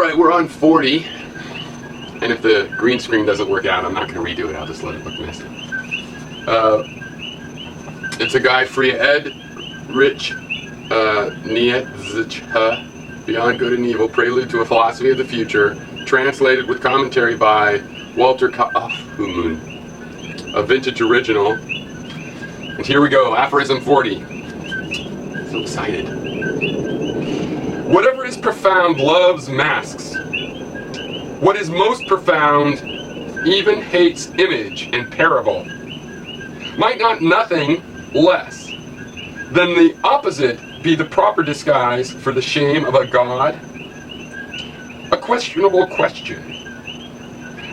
Alright, we're on 40. And if the green screen doesn't work out, I'm not going to redo it. I'll just let it look messy. It's a guy, Freya Ed, Rich Nietzsche, Beyond Good and Evil, Prelude to a Philosophy of the Future, translated with commentary by Walter Kaufmann, a vintage original. And here we go, Aphorism 40. So excited. Whatever is profound loves masks. What is most profound even hates image and parable. Might not nothing less than the opposite be the proper disguise for the shame of a god? A questionable question.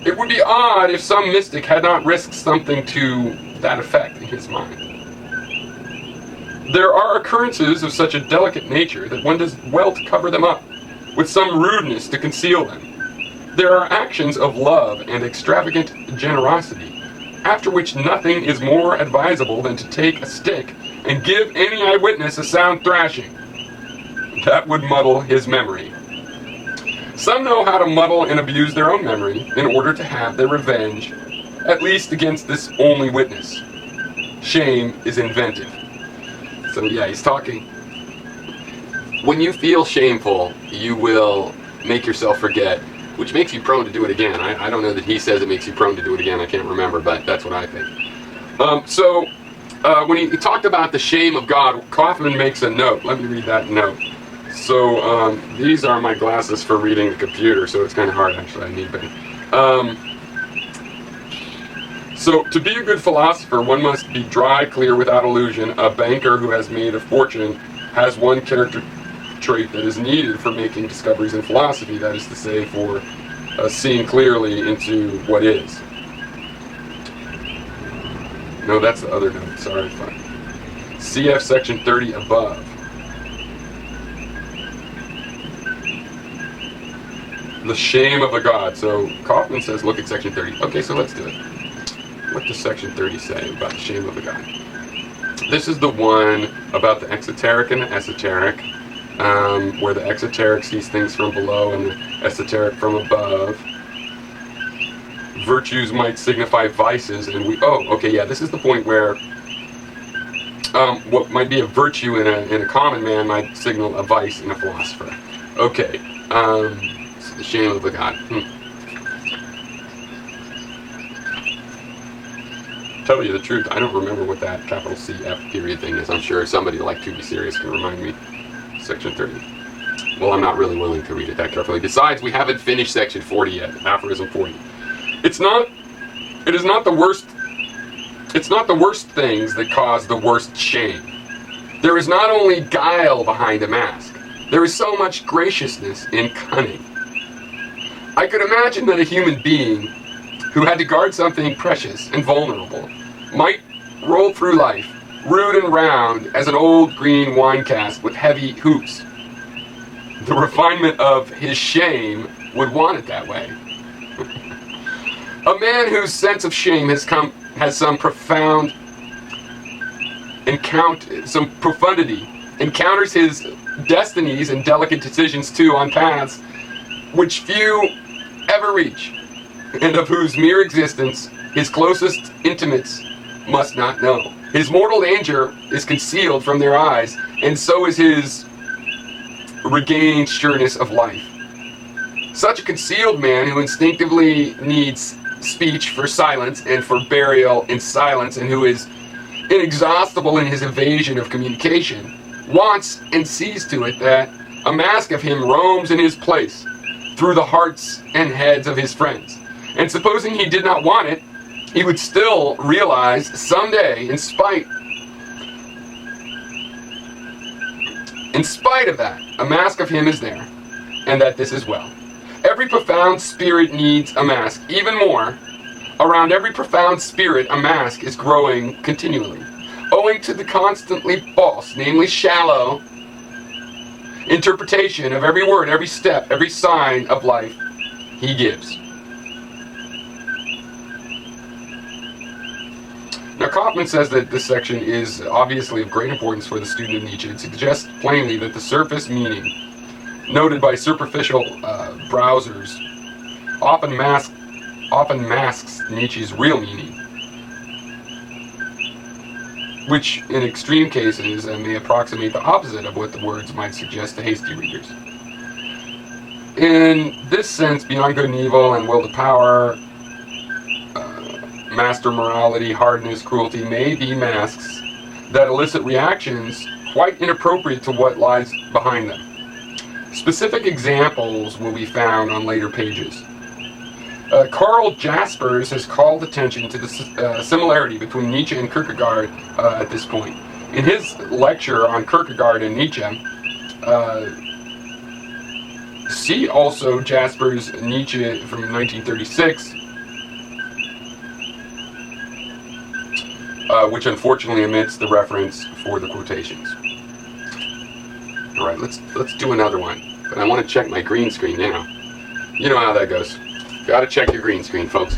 It would be odd if some mystic had not risked something to that effect in his mind. There are occurrences of such a delicate nature that one does well to cover them up, with some rudeness to conceal them. There are actions of love and extravagant generosity, after which nothing is more advisable than to take a stick and give any eyewitness a sound thrashing. That would muddle his memory. Some know how to muddle and abuse their own memory in order to have their revenge, at least against this only witness. Shame is inventive. So yeah, he's talking. When you feel shameful, you will make yourself forget, which makes you prone to do it again. I don't know that he says it makes you prone to do it again. I can't remember, but that's what I think. When he talked about the shame of God, Kaufmann makes a note. Let me read that note. So these are my glasses for reading the computer, so it's kind of hard actually. I need better. So to be a good philosopher, one must be dry, clear, without illusion. A banker who has made a fortune has one character trait that is needed for making discoveries in philosophy, that is to say, for seeing clearly into what is. No, that's the other note. Sorry, fine. CF section 30 above. The shame of a god. So Kaufmann says, look at section 30. Okay, so let's do it. What does section 30 say about the shame of a god? This is the one about the exoteric and the esoteric, where the exoteric sees things from below and the esoteric from above. Virtues might signify vices, and this is the point where what might be a virtue in a common man might signal a vice in a philosopher. Okay, it's the shame of a god. Tell you the truth, I don't remember what that capital CF period thing is. I'm sure somebody like To Be Serious can remind me. Section 30. Well, I'm not really willing to read it that carefully. Besides, we haven't finished section 40 yet, aphorism 40. It is not the worst things that cause the worst shame. There is not only guile behind a mask, there is so much graciousness in cunning. I could imagine that a human being who had to guard something precious and vulnerable might roll through life, rude and round as an old green wine cask with heavy hoops. The refinement of his shame would want it that way. A man whose sense of shame has some profundity, encounters his destinies and delicate decisions too on paths which few ever reach, and of whose mere existence his closest intimates must not know. His mortal danger is concealed from their eyes, and so is his regained sureness of life. Such a concealed man who instinctively needs speech for silence and for burial in silence, and who is inexhaustible in his evasion of communication, wants and sees to it that a mask of him roams in his place through the hearts and heads of his friends. And supposing he did not want it, he would still realize someday, in spite of that, a mask of him is there, and that this is well. Every profound spirit needs a mask. Even more, around every profound spirit, a mask is growing continually, owing to the constantly false, namely shallow, interpretation of every word, every step, every sign of life he gives. Now, Kaufmann says that this section is obviously of great importance for the student of Nietzsche. It suggests plainly that the surface meaning noted by superficial browsers, often masks Nietzsche's real meaning, which in extreme cases may approximate the opposite of what the words might suggest to hasty readers. In this sense, beyond good and evil and will to power, master morality, hardness, cruelty may be masks that elicit reactions quite inappropriate to what lies behind them. Specific examples will be found on later pages. Karl Jaspers has called attention to the similarity between Nietzsche and Kierkegaard at this point. In his lecture on Kierkegaard and Nietzsche, see also Jaspers' Nietzsche from 1936, which unfortunately omits the reference for the quotations. All right, let's do another one. But I want to check my green screen now. You know how that goes. Got to check your green screen, folks.